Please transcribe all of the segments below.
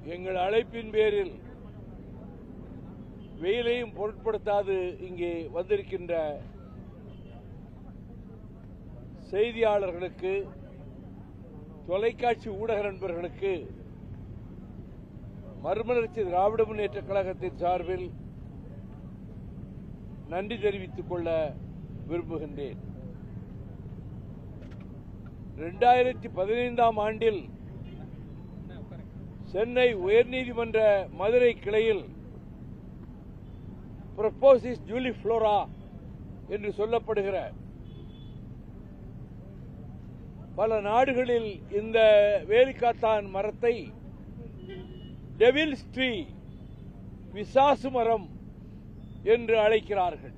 எங்கள் அழைப்பின் பேரில் வெயிலையும் பொருட்படுத்தாது இங்கே வந்திருக்கின்ற செய்தியாளர்களுக்கு, தொலைக்காட்சி ஊடக நண்பர்களுக்கு மறுமலர்ச்சி திராவிட முன்னேற்ற கழகத்தின் சார்பில் நன்றி தெரிவித்துக் கொள்ள விரும்புகின்றேன். 2015ஆம் ஆண்டில் சென்னை உயர்நீதிமன்ற மதுரை கிளையில் ப்ரொபோசிஸ் ஜூலிஃப்ளோரா என்று சொல்லப்படுகிற பல நாடுகளில் இந்த வேலிக்காத்தான் மரத்தை டெவில்ஸ் ட்ரீ, பிசாசு மரம் என்று அழைக்கிறார்கள்.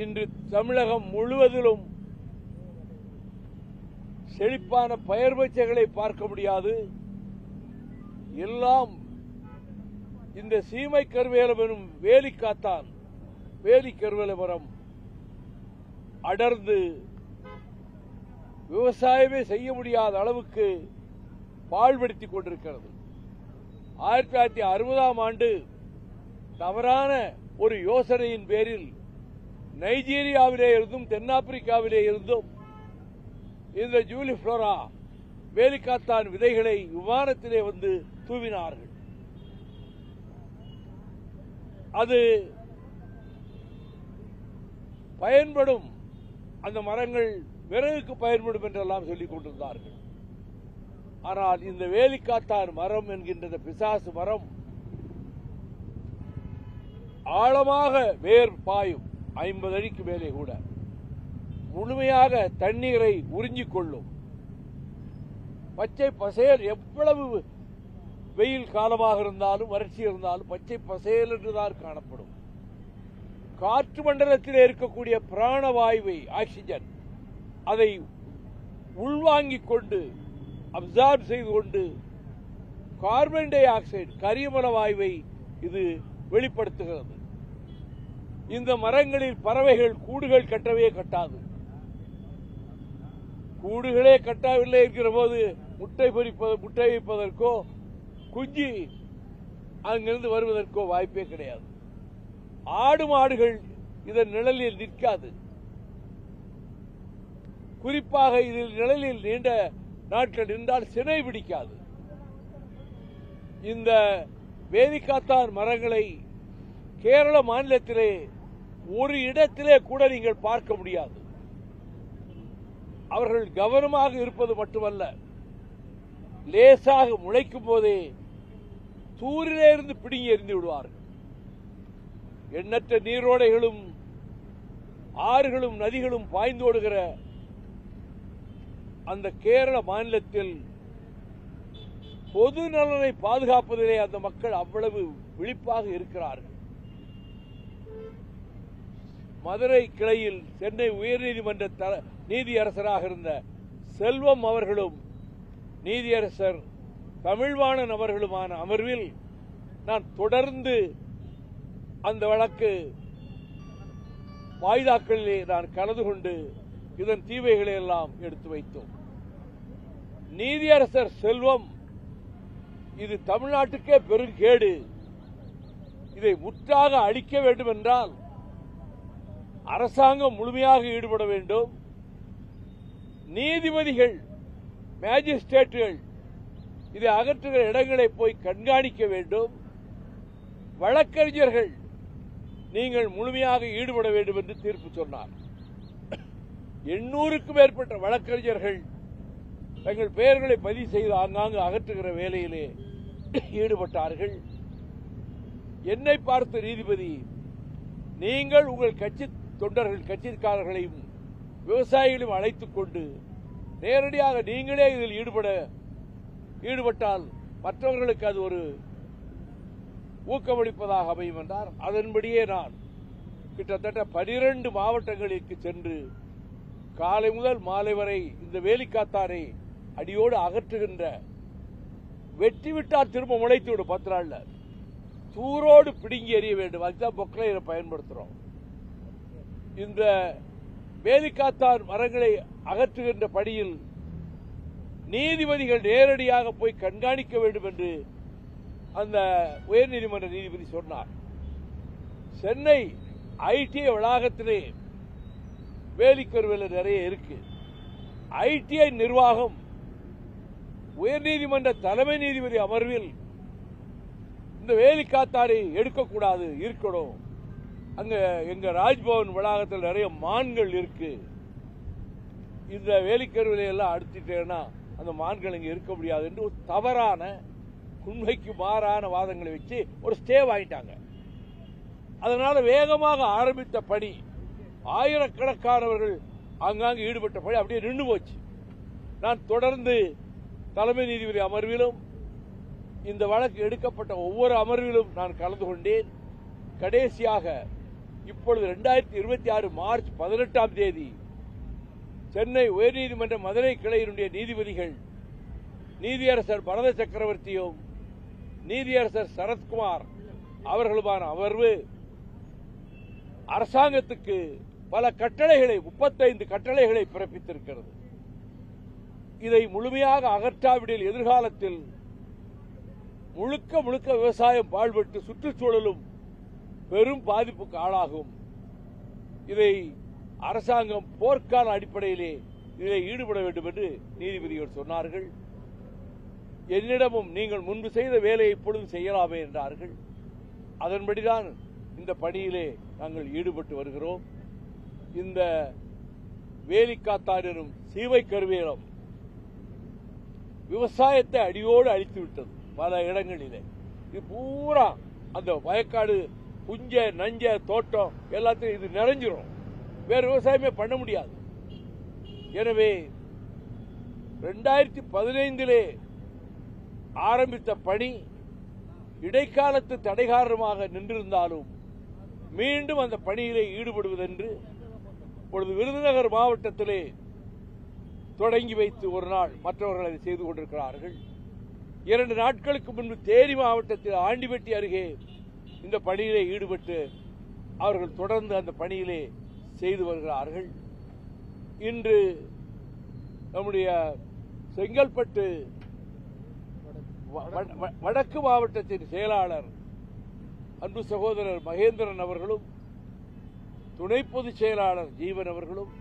இன்று தமிழகம் முழுவதிலும் செழிப்பான பயிர் பச்சைகளை பார்க்க முடியாது. எல்லாம் இந்த சீமை கருவேலம் எனும் வேலிக்காத்தான், வேலி கருவேல மரம் அடர்ந்து விவசாயமே செய்ய முடியாத அளவுக்கு பாழ்படுத்திக் கொண்டிருக்கிறது. 1960ஆம் ஆண்டு தவறான ஒரு யோசனையின் பேரில் நைஜீரியாவிலே இருந்தும் தென்னாப்பிரிக்காவிலே இருந்தும் இந்த ஜூலிஃப்ளோரா வேலிக்காத்தான் விதைகளை விமானத்திலே வந்து தூவினார்கள். அது பயன்படும், அந்த மரங்கள் விறகுக்கு பயன்படும் என்றெல்லாம் சொல்லிக் கொண்டிருந்தார்கள். ஆனால் இந்த வேலிக்காத்தான் மரம் என்கின்ற பிசாசு மரம் ஆழமாக வேர் பாயும், 50 அடிக்கு மேலே கூட முழுமையாக தண்ணீரை உறிஞ்சிக் கொள்ளும். பச்சை பசேல், எவ்வளவு வெயில் காலமாக இருந்தாலும் வறட்சி இருந்தாலும் பச்சை பசேல் என்றுதான் காணப்படும். காற்று மண்டலத்தில் இருக்கக்கூடிய பிராணவாயுவை, ஆக்சிஜன், அதை உள்வாங்கிக் கொண்டு அப்சார்ப் செய்து கொண்டு கார்பன் டை ஆக்சைடு, கரியமல வாயுவை இது வெளிப்படுத்துகிறது. இந்த மரங்களில் பறவைகள் கூடுகள் கட்டவே கட்டாது. கூடுகளே கட்டவில்லை என்கிற போது முட்டை வைப்பதற்கோ குஞ்சு அங்கிருந்து வருவதற்கோ வாய்ப்பே கிடையாது. ஆடு மாடுகள் இதன் நிழலில் நிற்காது. குறிப்பாக இதில் நிழலில் நீண்ட நாட்கள் நின்றால் சினை பிடிக்காது. இந்த வேலிக்காத்தான் மரங்களை கேரள மாநிலத்திலே ஒரு இடத்திலே கூட நீங்கள் பார்க்க முடியாது. அவர்கள் கவனமாக இருப்பது மட்டுமல்ல, லேசாக முளைக்கும் போதே தூரிலே இருந்து பிடுங்கி எறிந்து விடுவார்கள். எண்ணற்ற நீரோடைகளும் ஆறுகளும் நதிகளும் பாய்ந்தோடுகிற அந்த கேரள மாநிலத்தில் பொது நலனை பாதுகாப்பதிலே அந்த மக்கள் அவ்வளவு விழிப்பாக இருக்கிறார்கள். மதுரை கிளையில் சென்னை உயர்நீதிமன்ற நீதியரசராக இருந்த செல்வம் அவர்களும் நீதியரசர் தமிழ்வாணன் அவர்களுமான அமர்வில் நான் தொடர்ந்து அந்த வழக்கு வாய்தாக்களிலே நான் கலந்து கொண்டு இதன் தீமைகளை எல்லாம் எடுத்து வைத்தோம். நீதியரசர் செல்வம், இது தமிழ்நாட்டுக்கே பெருங்கேடு, இதை முற்றாக அழிக்க வேண்டும் என்றால் அரசாங்கம் முழுமையாக ஈடுபட வேண்டும். நீதிபதிகள், மேஜிஸ்ட்ரேட்டுகள் இதை அகற்றுகிற இடங்களை போய் கண்காணிக்க வேண்டும். வழக்கறிஞர்கள் நீங்கள் முழுமையாக ஈடுபட வேண்டும் என்று தீர்ப்பு சொன்னார். 800க்கும் மேற்பட்ட வழக்கறிஞர்கள் தங்கள் பெயர்களை பதிவு செய்து ஆங்காங்கு அகற்றுகிற வேலையிலே ஈடுபட்டார்கள். என்னை பார்த்த நீதிபதி, நீங்கள் உங்கள் கட்சி தொண்டர்கள், கட்சிக்காரர்களையும் விவசாயிகளையும் அழைத்துக் கொண்டு நேரடியாக நீங்களே இதில் ஈடுபட்டால் மற்றவர்களுக்கு அது ஒரு ஊக்கமளிப்பதாக அமையும் என்றார். அதன்படியே நான் கிட்டத்தட்ட 12 மாவட்டங்களுக்கு சென்று காலை முதல் மாலை வரை இந்த வேலிக்காத்தானை அடியோடு அகற்றுகின்ற, வெட்டி விட்டால் திரும்ப முளைத்துவிடும் 10 நாள்ல, தூரோடு பிடுங்கி எறிய வேண்டும். அதுதான் பொக்லைனை பயன்படுத்துறோம். இந்த வேலிக்காத்தான் மரங்களை அகற்றுகின்ற பணியில் நீதிபதிகள் நேரடியாக போய் கண்காணிக்க வேண்டும் என்று அந்த உயர்நீதிமன்ற நீதிபதி சொன்னார். சென்னை ஐடி வளாகத்திலே வேலிக்கருவில் நிறைய இருக்கு. ஐடிஐ நிர்வாகம் உயர்நீதிமன்ற தலைமை நீதிபதி அமர்வில் இந்த வேலிக்காத்தாரை எடுக்கக்கூடாது, இருக்கணும். அங்க எங்க ராஜ்பவன் வளாகத்தில் நிறைய மான்கள் இருக்கு, இந்த வேலிக்கருவிலை எல்லாம் அடுத்துட்டேன்னா அந்த மான்கள் இங்க இருக்க முடியாது என்று ஒரு தவறான, உண்மைக்கு மாறான வாதங்களை வச்சு ஒரு ஸ்டே வாங்கிட்டாங்க. அதனால வேகமாக ஆரம்பித்த பணி, ஆயிரக்கணக்கானவர்கள் ஆங்காங்கு ஈடுபட்ட பணி அப்படியே நின்று போச்சு. நான் தொடர்ந்து தலைமை நீதிபதி அமர்விலும் இந்த வழக்கு எடுக்கப்பட்ட ஒவ்வொரு அமர்விலும் நான் கலந்து கொண்டேன். கடைசியாக இப்பொழுது 2026 மார்ச் 18ஆம் தேதி சென்னை உயர்நீதிமன்ற மதுரை கிளையினுடைய நீதிபதிகள் நீதியரசர் பரத சக்கரவர்த்தியும் நீதியரசர் சரத்குமார் அவர்களுமான அமர்வு அரசாங்கத்துக்கு பல கட்டளைகளை, 35 கட்டளைகளை பிறப்பித்திருக்கிறது. இதை முழுமையாக அகற்றாவிடில் எதிர்காலத்தில் முழுக்க முழுக்க விவசாயம் பாழ்பட்டு சுற்றுச்சூழலும் பெரும் பாதிப்புக்கு ஆளாகும். இதை அரசாங்கம் போர்க்கால அடிப்படையிலே இதில் ஈடுபட வேண்டும் என்று நீதிபதிகள் சொன்னார்கள். என்னிடமும் நீங்கள் முன்பு செய்த வேலையை இப்பொழுது செய்யலாமே என்றார்கள். அதன்படிதான் இந்த பணியிலே நாங்கள் ஈடுபட்டு வருகிறோம். இந்த வேலிக்காத்தாரினும் சீவை கருவேலம் விவசாயத்தை அடியோடு அழித்துவிட்டது. பல இடங்களிலே இது பூரா அந்த வயக்காடு, புஞ்ச நஞ்ச தோட்டம் எல்லாத்தையும் இது நிறைஞ்சிரும். வேற விவசாயமே பண்ண முடியாது. எனவே 2015 ஆரம்பித்த பணி இடைக்காலத்து தடை காரணமாக நின்றிருந்தாலும் மீண்டும் அந்த பணியிலே ஈடுபடுவதென்று இப்பொழுது விருதுநகர் மாவட்டத்திலே தொடங்கி வைத்து ஒரு நாள் மற்றவர்கள் அதை செய்து கொண்டிருக்கிறார்கள். 2 நாட்களுக்கு முன்பு தேனி மாவட்டத்தில் ஆண்டிபட்டி அருகே இந்த பணியிலே ஈடுபட்டு அவர்கள் தொடர்ந்து அந்த பணியிலே செய்து வருகிறார்கள். இன்று நம்முடைய செங்கல்பட்டு வடக்கு மாவட்டத்தின் செயலாளர் அன்பு சகோதரர் மகேந்திரன் அவர்களும் துணை பொதுச் செயலாளர் ஜீவன் அவர்களும்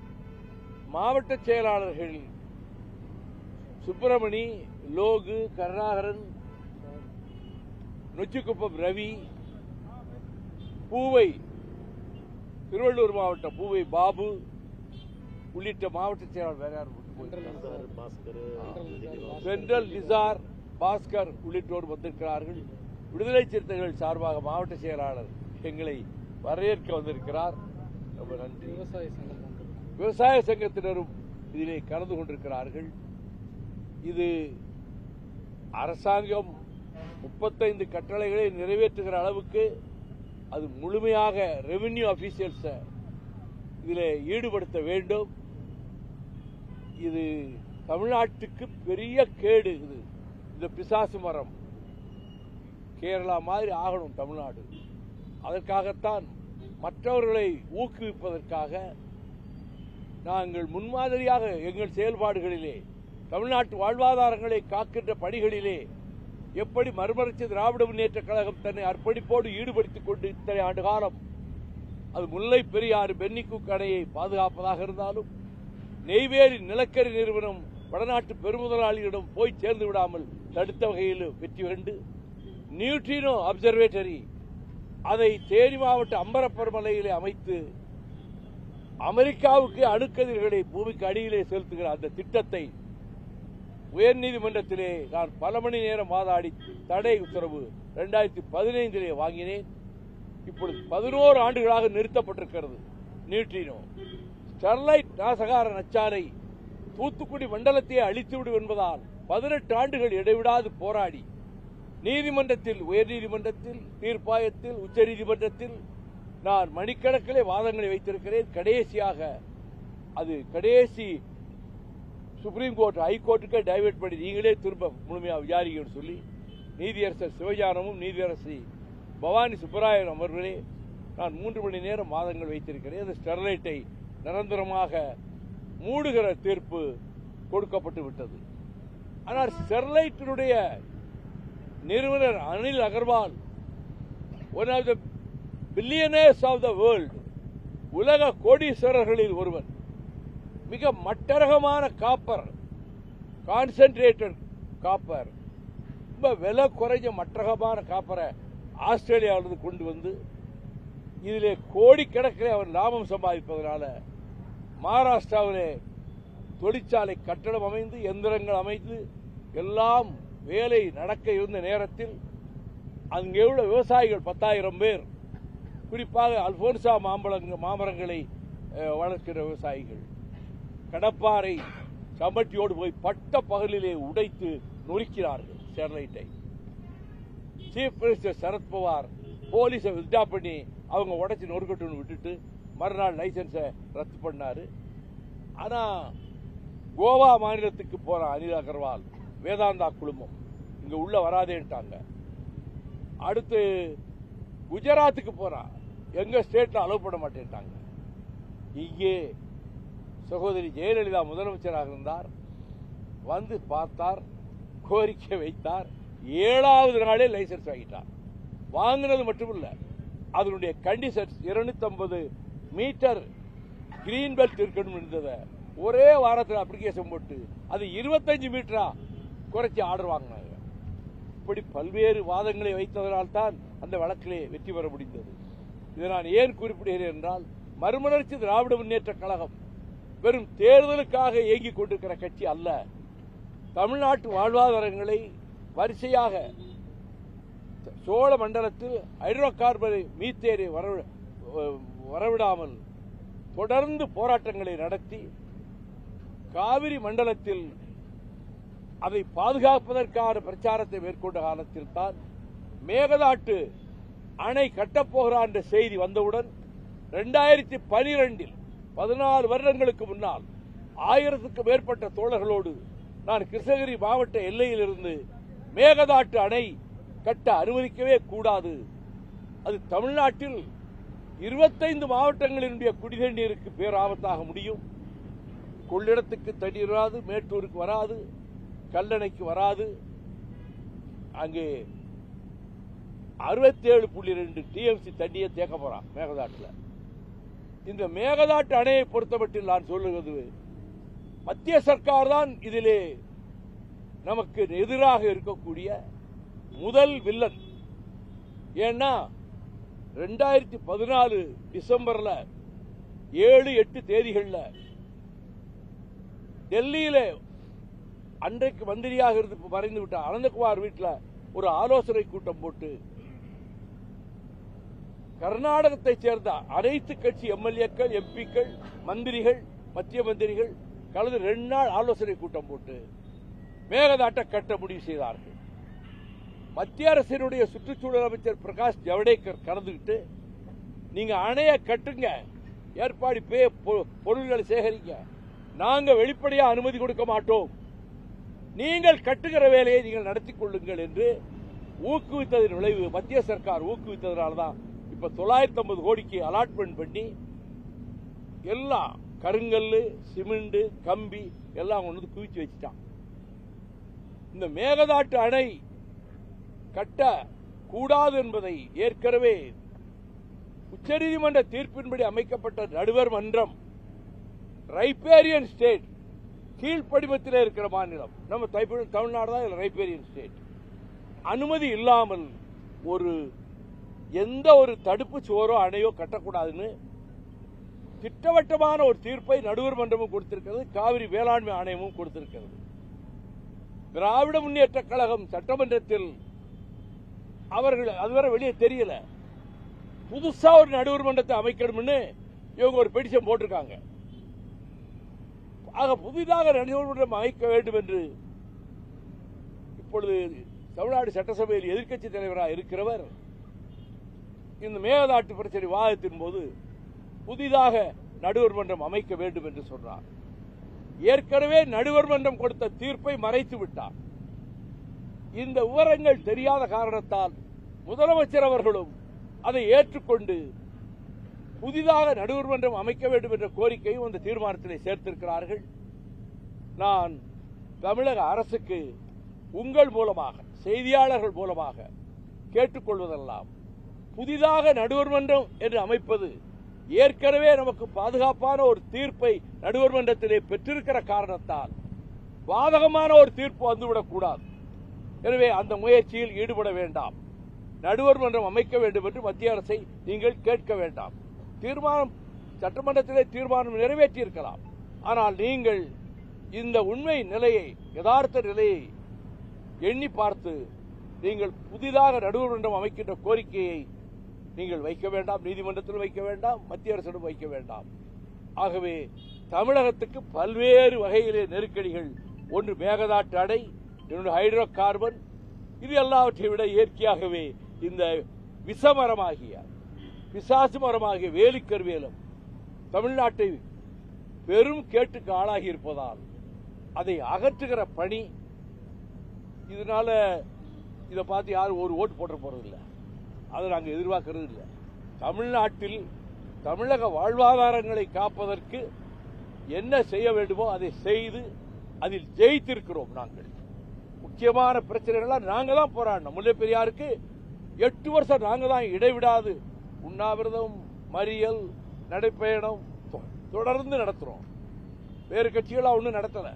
மாவட்ட செயலாளர்கள் சுப்பிரமணி, லோகு, கருணாகரன், நொச்சிக்குப்பம் ரவி, பூவை திருவள்ளூர் மாவட்டம் பூவை பாபு உள்ளிட்ட மாவட்ட செயலாளர் சென்ட்ரல் நிசார், பாஸ்கர் உள்ளிட்டோர் வந்திருக்கிறார்கள். விடுதலை சிறுத்தைகள் சார்பாக மாவட்ட செயலாளர் எங்களை வரவேற்க வந்திருக்கிறார். ரொம்ப நன்றி. விவசாய சங்கத்தினரும் இதிலே கலந்து கொண்டிருக்கிறார்கள். இது அரசாங்கம் 35 கட்டளைகளை நிறைவேற்றுகிற அளவுக்கு அது முழுமையாக ரெவென்யூ ஆபீசியல்ஸ் இதிலே ஈடுபடுத்த வேண்டும். இது தமிழ்நாட்டுக்கு பெரிய கேடு. இது இந்த பிசாசு மரம் கேரளா மாதிரி ஆகணும் தமிழ்நாடு. அதற்காகத்தான் மற்றவர்களை ஊக்குவிப்பதற்காக நாங்கள் முன்மாதிரியாக எங்கள் செயல்பாடுகளிலே தமிழ்நாட்டு வாழ்வாதாரங்களை காக்கின்ற பணிகளிலே எப்படி மறுமலர்ச்சி திராவிட முன்னேற்ற கழகம் தன்னை அர்ப்பணிப்போடு ஈடுபடுத்திக் கொண்டு இத்தனை ஆண்டு காலம் அது முல்லை பெரியாறு பென்னிக்குக் அணையை பாதுகாப்பதாக இருந்தாலும், நெய்வேலி நிலக்கரி நிறுவனம் வடநாட்டு பெருமுதலாளிகளிடம் போய் சேர்ந்து விடாமல் தடுத்த வகையில் வெற்றி கண்டு, நியூட்ரினோ அப்சர்வேட்டரி அதை தேனி மாவட்ட அம்பரப்பர் மலையிலே அமைத்து அமெரிக்காவுக்கு அணுக்கதிர்களை பூமிக்கு அடியிலே செலுத்துகிற அந்த திட்டத்தை உயர்நீதிமன்றத்திலே நான் பல மணி நேரம் வாதாடி தடை உத்தரவு 2015 வாங்கினேன். இப்பொழுது 11 ஆண்டுகளாக நிறுத்தப்பட்டிருக்கிறது. நியூட்ரினோ ஸ்டெர்லைட் நாசகார நச்சாலை தூத்துக்குடி மண்டலத்தையே அழித்துவிடும் என்பதால் 18 ஆண்டுகள் இடைவிடாது போராடி நீதிமன்றத்தில், உயர்நீதிமன்றத்தில், தீர்ப்பாயத்தில், உச்சநீதிமன்றத்தில் நான் மணிக்கணக்கிலே வாதங்களை வைத்திருக்கிறேன். கடைசியாக அது கடைசி சுப்ரீம் கோர்ட், ஹைகோர்ட்டுக்கே டைவர்ட் பண்ணி நீங்களே திரும்ப முழுமையாக விசாரிக்கணும்னு சொல்லி நீதியரசர் சிவஞானமும் நீதியரசி பவானி சுப்பராயன் அமர்வுகளே நான் 3 மணி நேரம் வாதங்கள் வைத்திருக்கிறேன். அந்த ஸ்டெர்லைட்டை நிரந்தரமாக மூடுகிற தீர்ப்பு கொடுக்கப்பட்டு விட்டது. ஆனால் ஸ்டெர்லைட்டினுடைய நிறுவனர் Anil Agarwal, one of the billionaires of the world, உலக கோடீஸ்வரர்களில் ஒருவன், மிக மட்டரகமான காப்பர், கான்சென்ட்ரேட்டட் காப்பர், ரொம்ப விலை குறைஞ்ச மட்டரகமான காப்பரை ஆஸ்திரேலியாவிலிருந்து கொண்டு வந்து இதிலே கோடிக்கணக்கிலே அவர் லாபம் சம்பாதிப்பதனால மகாராஷ்டிராவிலே தொழிற்சாலை கட்டடம் அமைந்து எந்திரங்கள் அமைந்து எல்லாம் வேலை நடக்க இருந்த நேரத்தில் அங்கே உள்ள விவசாயிகள் 10,000 பேர், குறிப்பாக அல்போன்சா மாமரங்களை வளர்க்கிற விவசாயிகள், கடப்பாறை சமட்டியோடு போய் பட்ட பகலிலே உடைத்து நொறுக்கிறார்கள் ஸ்டெர்லைட்டை. சீஃப் மினிஸ்டர் சரத்பவார் போலீஸை வித்ட்ரா பண்ணி அவங்க உடைச்சு நொறுக்கட்டுன்னு விட்டுட்டு மறுநாள் லைசன்ஸை ரத்து பண்ணாரு. ஆனா கோவா மாநிலத்துக்கு போற அனில் அகர்வால், வேதாந்தா குழுமம் இங்க உள்ள வராதேன்ட்டாங்க. அடுத்து குஜராத்துக்கு போறான், எங்க ஸ்டேட்ல அலோவ் பண்ண மாட்டேன்ட்டாங்க. இங்கே சகோதரி ஜெயலலிதா முதலமைச்சராக இருந்தார், வந்து பார்த்தார், கோரிக்கை வைத்தார், 7வது நாளே லைசன்ஸ் வாங்கிட்டார். வாங்கினது மட்டுமில்ல, அதனுடைய கண்டிஷன்ஸ் 250 மீட்டர் கிரீன் பெல்ட் இருக்கணும் இருந்ததை ஒரே வாரத்தில் அப்ளிகேஷன் போட்டு அது 25 மீட்டரா குறைச்சி ஆர்டர் வாங்கினாங்க. இப்படி பல்வேறு வாதங்களை வைத்ததனால்தான் அந்த வழக்கிலே வெற்றி பெற முடிந்தது. இதை நான் ஏன் குறிப்பிடுகிறேன் என்றால், மறுமலர்ச்சி திராவிட முன்னேற்ற கழகம் வெறும் தேர்தலுக்காக இயங்கிக் கொண்டிருக்கிற கட்சி அல்ல. தமிழ்நாட்டு வாழ்வாதாரங்களை வரிசையாக சோழ மண்டலத்தில் ஹைட்ரோ கார்பனை மீத்தேனை வரவிடாமல் தொடர்ந்து போராட்டங்களை நடத்தி, காவிரி மண்டலத்தில் அதை பாதுகாப்பதற்கான பிரச்சாரத்தை மேற்கொண்ட காலத்தில் தான் மேகதாட்டு அணை கட்டப்போகிறான் என்ற செய்தி வந்தவுடன் 2012 14 வருடங்களுக்கு முன்னால் 1000க்கும் மேற்பட்ட தோழர்களோடு நான் கிருஷ்ணகிரி மாவட்ட எல்லையிலிருந்து மேகதாட்டு அணை கட்ட அனுமதிக்கவே கூடாது, அது தமிழ்நாட்டில் 25 மாவட்டங்களினுடைய குடிநீருக்கு பேராபத்தாக முடியும், கொள்ளிடத்துக்கு தண்ணீர் வராது, மேட்டூருக்கு வராது, கல்லணைக்கு வராது, அங்கே 67.2 டிஎம்சி தண்ணியை தேக்க போறான் மேகதாட்டில். இந்த மேகதாட்டு அணையை பொறுத்தமட்டில் நான் சொல்லுவது, மத்திய சர்க்கார் தான் இதிலே நமக்கு எதிராக இருக்கக்கூடிய முதல் வில்லன். ஏன்னா 2014 டிசம்பர்ல 7-8 தேதிகள்ல டெல்லியில அன்றைக்கு மந்திரியாக இருந்து மறைந்து விட்ட அனந்தகுமார் வீட்டில் ஒரு ஆலோசனை கூட்டம் போட்டு கர்நாடகத்தை சேர்ந்த அனைத்து கட்சி எம்எல்ஏக்கள், எம்பிக்கள், மந்திரிகள், மத்திய மந்திரிகள் கலந்து 2 நாள் ஆலோசனை கூட்டம் போட்டு மேகதாட்டை கட்ட முடிவு செய்தார்கள். மத்திய அரசினுடைய சுற்றுச்சூழல் அமைச்சர் பிரகாஷ் ஜவடேகர் கலந்துகிட்டு, நீங்க அணைய கட்டுங்க, ஏற்பாடு பொருள்களை சேகரிங்க, நாங்க வெளிப்படையா அனுமதி கொடுக்க மாட்டோம், நீங்கள் கட்டுகிற வேலையை நீங்கள் நடத்திக் கொள்ளுங்கள் என்று ஊக்குவித்ததன் விளைவு, மத்திய சர்க்கார் ஊக்குவித்ததனால்தான் இப்ப 950 கோடிக்கு அலாட்மெண்ட் பண்ணி எல்லாம் கருங்கல்லு, சிமெண்ட், கம்பி எல்லாம் கொண்டு குவிச்சு வச்சுட்டான். இந்த மேகதாட்டு அணை கட்ட கூடாது என்பதை ஏற்கனவே உச்சநீதிமன்ற தீர்ப்பின்படி அமைக்கப்பட்ட நடுவர் மன்றம், ரைப்பேரியன் ஸ்டேட், கீழ்ப்படிமத்தில் இருக்கிற மாநிலம் நம்ம தமிழ்நாடு தான் ரைப்பேரியன் ஸ்டேட், அனுமதி இல்லாமல் எந்த ஒரு தடுப்பு சுவரோ அணையோ கட்டக்கூடாதுன்னு திட்டவட்டமான ஒரு தீர்ப்பை நடுவர் மன்றமும் கொடுத்திருக்கிறது, காவிரி வேளாண்மை ஆணையமும் கொடுத்திருக்கிறது. திராவிட முன்னேற்ற கழகம் சட்டமன்றத்தில் அவர்கள் அதுவரை வெளியே தெரியல, புதுசா ஒரு நடுவர் மன்றத்தை அமைக்கணும்னு இவங்க ஒரு பெட்டிஷன் போட்டிருக்காங்க. ஆக புதிதாக நடுவர் மன்றம் அமைக்க வேண்டும் என்று இப்பொழுது தமிழ்நாடு சட்டசபையில் எதிர்க்கட்சி தலைவராக இருக்கிறவர் இந்த மேகதாட்டு பிரச்சனை விவாதத்தின் போது புதிதாக நடுவர் மன்றம் அமைக்க வேண்டும் என்று சொன்னார். ஏற்கனவே நடுவர் மன்றம் கொடுத்த தீர்ப்பை மறைத்து விட்டார். இந்த விவரங்கள் தெரியாத காரணத்தால் முதலமைச்சர் அவர்களும் அதை ஏற்றுக்கொண்டு புதிதாக நடுவர் மன்றம் அமைக்க வேண்டும் என்ற கோரிக்கையும் அந்த தீர்மானத்திலே சேர்த்திருக்கிறார்கள். நான் தமிழக அரசுக்கு உங்கள் மூலமாக, செய்தியாளர்கள் மூலமாக கேட்டுக்கொள்வதெல்லாம், புதிதாக நடுவர் மன்றம் என்று அமைப்பது ஏற்கனவே நமக்கு பாதுகாப்பான ஒரு தீர்ப்பை நடுவர் மன்றத்திலே பெற்றிருக்கிற காரணத்தால் பாதகமான ஒரு தீர்ப்பு வந்துவிடக்கூடாது. எனவே அந்த முயற்சியில் ஈடுபட வேண்டாம். நடுவர் மன்றம் அமைக்க வேண்டும் என்று மத்திய அரசை நீங்கள் கேட்க வேண்டாம். தீர்மானம் சட்டமன்றத்திலே தீர்மானம் நிறைவேற்றியிருக்கலாம். ஆனால் நீங்கள் இந்த உண்மை நிலையை, யதார்த்த நிலையை எண்ணி பார்த்து நீங்கள் புதிதாக நடுவர் மன்றம் அமைக்கின்ற கோரிக்கையை நீங்கள் வைக்க வேண்டாம். நீதிமன்றத்தில் வைக்க வேண்டாம், மத்திய அரசிடம் வைக்க வேண்டாம். ஆகவே தமிழகத்துக்கு பல்வேறு வகையிலே நெருக்கடிகள், ஒன்று மேகதாட்டு அணை, இன்னொன்று ஹைட்ரோ கார்பன், இது எல்லாவற்றை விட இயற்கையாகவே இந்த விஷமரமாகிய, பிசாசு மரமாகிய வேலிக்கருவேலம் தமிழ்நாட்டை பெரும் கேட்டுக்கு ஆளாகி இருப்பதால் அதை அகற்றுகிற பணி, இதனால இதை பார்த்து யாரும் ஒரு ஓட்டு போட்ட போறதில்லை. அதை நாங்கள் எதிர்பார்க்கறது இல்லை. தமிழ்நாட்டில் தமிழக வாழ்வாதாரங்களை காப்பதற்கு என்ன செய்ய வேண்டுமோ அதை செய்து அதில் ஜெயித்திருக்கிறோம். நாங்கள் முக்கியமான பிரச்சனைகள்லாம் நாங்கள் தான் போராடணும். முல்லை பெரியாருக்கு 8 வருஷம் நாங்கள் தான் இடைவிடாது உண்ணாவிரதம், மறியல், நடைப்பயணம் தொடர்ந்து நடத்துறோம். வேறு கட்சிகளாக ஒன்றும் நடத்தல.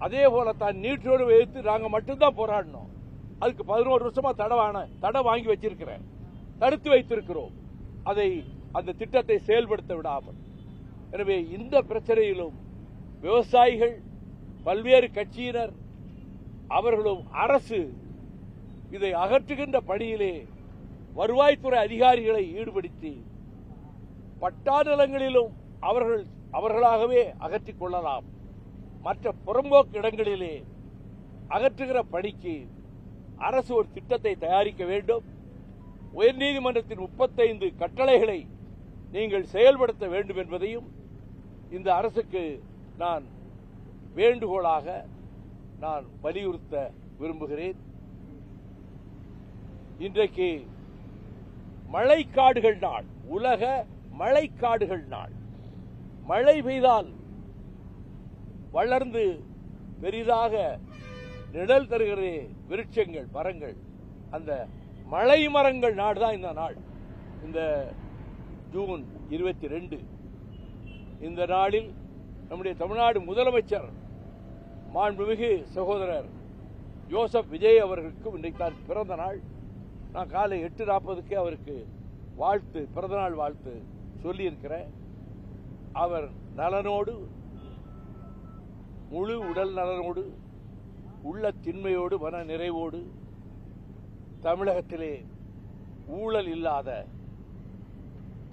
அதே போல தான் நீட்டோடு வைத்து நாங்கள் மட்டும்தான் போராடணும். அதுக்கு 11 வருஷமா தடை வாங்கி வச்சிருக்கிறேன், தடுத்து வைத்திருக்கிறோம். அதை, அந்த திட்டத்தை செயல்படுத்த விடாமல். எனவே இந்த பிரச்சனையிலும் விவசாயிகள், பல்வேறு கட்சியினர், அவர்களும் அரசு இதை அகற்றுகின்ற பணியிலே வருவாய்த்துறை அதிகாரிகளை ஈடுபடுத்தி பட்டா நிலங்களிலும் அவர்களாகவே அகற்றிக் கொள்ளலாம். மற்ற புறம்போக்கு இடங்களிலே அகற்றுகிற பணிக்கு அரசு ஒரு திட்டத்தை தயாரிக்க வேண்டும். உயர்நீதிமன்றத்தின் 35 கட்டளைகளை நீங்கள் செயல்படுத்த வேண்டும் என்பதையும் இந்த அரசுக்கு நான் வேண்டுகோளாக நான் வலியுறுத்த விரும்புகிறேன். இன்றைக்கு மழைக்காடுகள் நாள், உலக மழைக்காடுகள் நாள். மழை பெய்தால் வளர்ந்து பெரிதாக நிழல் தருகிற விருட்சங்கள், மரங்கள், அந்த மழை மரங்கள் நாடு தான் இந்த நாள். இந்த ஜூன் 22 இந்த நாளில் நம்முடைய தமிழ்நாடு முதலமைச்சர் மாண்புமிகு சகோதரர் ஜோசப் விஜய் அவர்களுக்கு இன்றைக்கு தான் பிறந்த நாள். நான் காலை 8:40 அவருக்கு பிறந்தநாள் வாழ்த்து சொல்லியிருக்கிறேன். அவர் நலனோடு, முழு உடல் நலனோடு, உள்ள திண்மையோடு, மன நிறைவோடு, தமிழகத்திலே ஊழல் இல்லாத,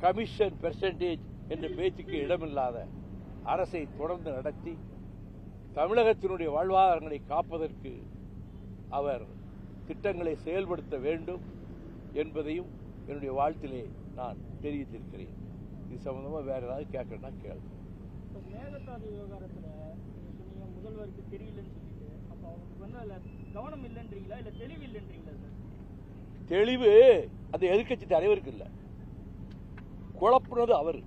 கமிஷன் பெர்சன்டேஜ் என்ற பேச்சுக்கு இடமில்லாத அரசை தொடர்ந்து நடத்தி தமிழகத்தினுடைய வாழ்வாதாரங்களை காப்பதற்கு அவர் திட்டங்களை செயல்படுத்த வேண்டும் என்பதையும் என்னுடைய வாழ்த்திலே நான் தெரிவித்திருக்கிறேன். இது சம்பந்தமா வேற ஏதாவது கேட்கணும்னா கேள்வி. மேகதாது விவகாரத்தில் சொன்னீங்க முதல்வருக்கு தெரியலன்னு சொல்லிட்டு, அப்போ அவங்களுக்கு வந்து அதில் கவனம் இல்லைன்றீங்களா, இல்லை தெளிவு இல்லைன்றீங்களா சார்? தெளிவு அந்த எதிர்க்கட்சி தலைவருக்கு இல்லை, குழப்புனது அவர்.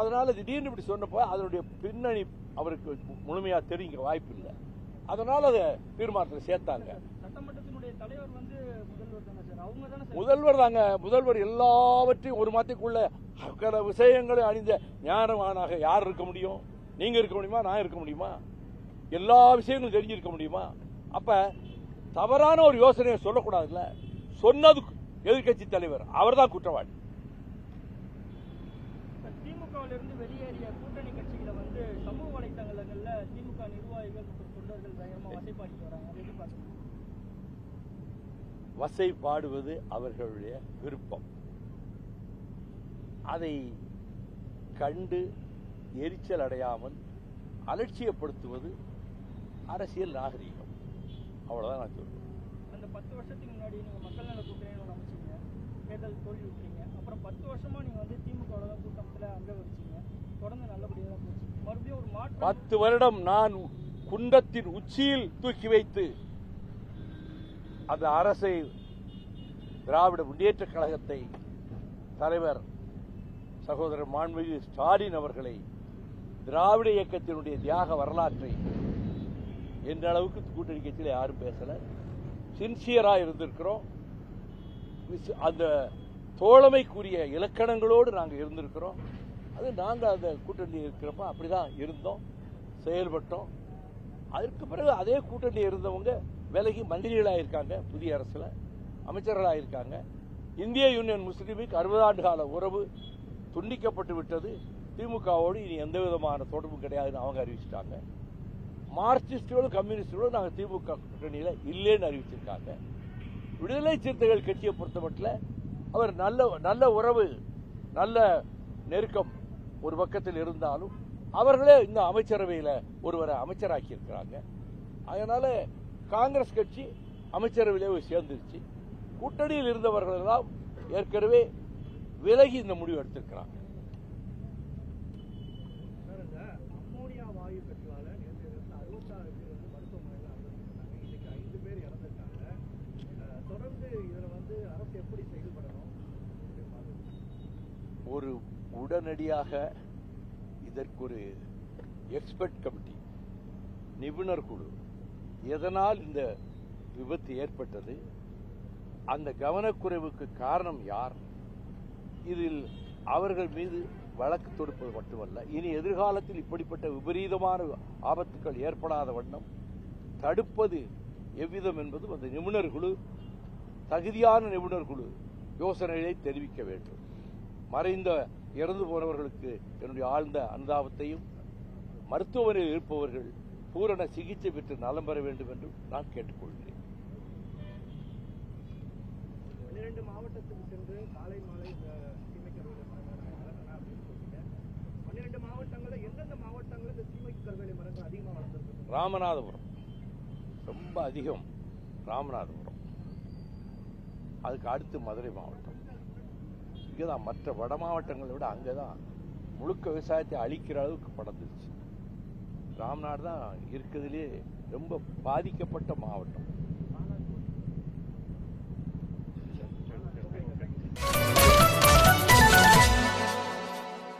அதனால திடீர்னு இப்படி சொன்னப்போ அதனுடைய பின்னணி அவருக்கு முழுமையா தெரிவிக்க வாய்ப்பு இல்லை. அதனால அதை தீர்மானத்தில் சேர்த்தாங்க. சட்டமன்றத்தினுடைய தலைவர் வந்து முதல்வர் தானே சார்? அவங்க தானே முதல்வர் தாங்க. முதல்வர் எல்லாவற்றையும் ஒரு மாதத்துக்குள்ள பல விஷயங்களை அணிந்த ஞானவானாக யார் இருக்க முடியும்? நீங்க இருக்க முடியுமா? நான் இருக்க முடியுமா? எல்லா விஷயங்களும் தெரிஞ்சிருக்க முடியுமா? அப்ப தவறான ஒரு யோசனையை சொல்லக்கூடாதுல்ல. சொன்னது எதிர்கட்சி தலைவர், அவர் தான் குற்றவாளி. திமுகவிலிருந்து வெளியேறிய கூட்டணி கட்சிகளை வந்து சமூக வலைதளங்கள்ல திமுக நிர்வாகிகள் மற்றும் தொண்டர்கள் பயங்கரமா வசைப்பாடிட்டு வராங்க. அதை எப்படி பார்க்கணும்? வசைப்பாடுவது அவர்களுடைய விருப்பம். அதை கண்டு எரிச்சல் அடையாமல் அலட்சியப்படுத்துவது அரசியல் நாகரீகம். அவ்வளவுதான் நான் சொல்றேன். அந்த 10 வருஷத்துக்கு முன்னாடி நீங்க மக்கள் நல கூட்டணி அமைச்சீங்க, தேர்தல் தோல்வி விட்டீங்க. அப்புறம் 10 வருஷமா நீங்க வந்து திமுக கூட்டத்துல அங்க வச்சீங்க, தொடர்ந்து நல்லபடியாக தான் போச்சு. மறுபடியும் ஒரு மாற்றம். 10 வருடம் நான் குண்டத்தின் உச்சியில் தூக்கி வைத்து அந்த அரசை, திராவிட முன்னேற்ற கழகத்தை, தலைவர் சகோதரர் மாண்புமிகு ஸ்டாலின் அவர்களை, திராவிட இயக்கத்தினுடைய தியாக வரலாற்றை என்ற அளவுக்கு கூட்டணி கட்சியில் யாரும் பேசல. சின்சியரா இருந்திருக்கிறோம். அந்த தோழமைக்குரிய இலக்கணங்களோடு நாங்கள் இருந்திருக்கிறோம். அது நாங்கள் அந்த கூட்டணி இருக்கிறப்ப அப்படிதான் இருந்தோம், செயல்பட்டோம். அதற்கு பிறகு அதே கூட்டணி இருந்தவங்க விலகி மந்திரிகளாக இருக்காங்க, புதிய அரசுல அமைச்சர்களாக இருக்காங்க. இந்திய யூனியன் முஸ்லீம் லீக் 60 ஆண்டு கால உறவு துண்டிக்கப்பட்டு விட்டது. திமுகவோடு இனி எந்த விதமான தொடர்பும் கிடையாதுன்னு அவங்க அறிவிச்சிட்டாங்க. மார்க்சிஸ்டுகளும் கம்யூனிஸ்டுகளும் நாங்கள் திமுக கூட்டணியில இல்லைன்னு அறிவிச்சிருக்காங்க. விடுதலை சிறுத்தைகள் கட்சியை பொறுத்தமட்டில் அவர் நல்ல உறவு, நல்ல நெருக்கம் ஒரு பக்கத்தில் இருந்தாலும் அவர்களே இந்த அமைச்சரவையில் ஒருவரை அமைச்சராக்கி இருக்கிறாங்க. அதனால காங்கிரஸ் கட்சி அமைச்சரவையிலே சேர்ந்துருச்சு. கூட்டணியில் இருந்தவர்கள் எல்லாம் ஏற்கனவே விலகி இந்த முடிவு எடுத்திருக்கிறாங்க. அம்மோனியா வாயு பெற்றால நேற்று 66 பேர் மருத்துவமனையில் அனுமதிச்சிருக்காங்க. இன்னைக்கு 5 பேர் இறந்திருக்காங்க. தொடர்ந்து இதில் அரசு எப்படி செயல்படணும்? ஒரு உடனடியாக இதற்கு ஒரு எக்ஸ்பர்ட் கமிட்டி, நிபுணர் குழு, எதனால் இந்த விபத்து ஏற்பட்டது, அந்த கவனக்குறைவுக்கு காரணம் யார், இதில் அவர்கள் மீது வழக்கு தொடுப்பது மட்டுமல்ல, இனி எதிர்காலத்தில் இப்படிப்பட்ட விபரீதமான ஆபத்துக்கள் ஏற்படாத வண்ணம் தடுப்பது எவ்விதம் என்பதும் அந்த நிபுணர் குழு, தகுதியான நிபுணர் குழு யோசனைகளை தெரிவிக்க வேண்டும். மறைந்த இறந்து போனவர்களுக்கு என்னுடைய ஆழ்ந்த அனுதாபத்தையும், மருத்துவமனையில் இருப்பவர்கள் பூரண சிகிச்சை பெற்று நலம் பெற வேண்டும் என்று நான் கேட்டுக்கொள்கிறேன். 12 மாவட்டத்துக்கு சென்று காலை மாலை சீமைக்கருவேலை மரங்கள் அப்படின்னு சொல்றீங்க. 12 மாவட்டங்களில் எந்தெந்த மாவட்டங்களில் இந்த சீமைக்கருவேலை மரங்கள் அதிகமாக வளர்ந்துருக்கு? ராமநாதபுரம் ரொம்ப அதிகம். ராமநாதபுரம், அதுக்கு அடுத்து மதுரை மாவட்டம். இங்கதான் மற்ற வட மாவட்டங்களை விட அங்கதான் முழுக்க விவசாயத்தை அழிக்கிற அளவுக்கு படர்ந்துருச்சு. ராமநாடு தான் இருக்கிறதுலே ரொம்ப பாதிக்கப்பட்ட மாவட்டம்.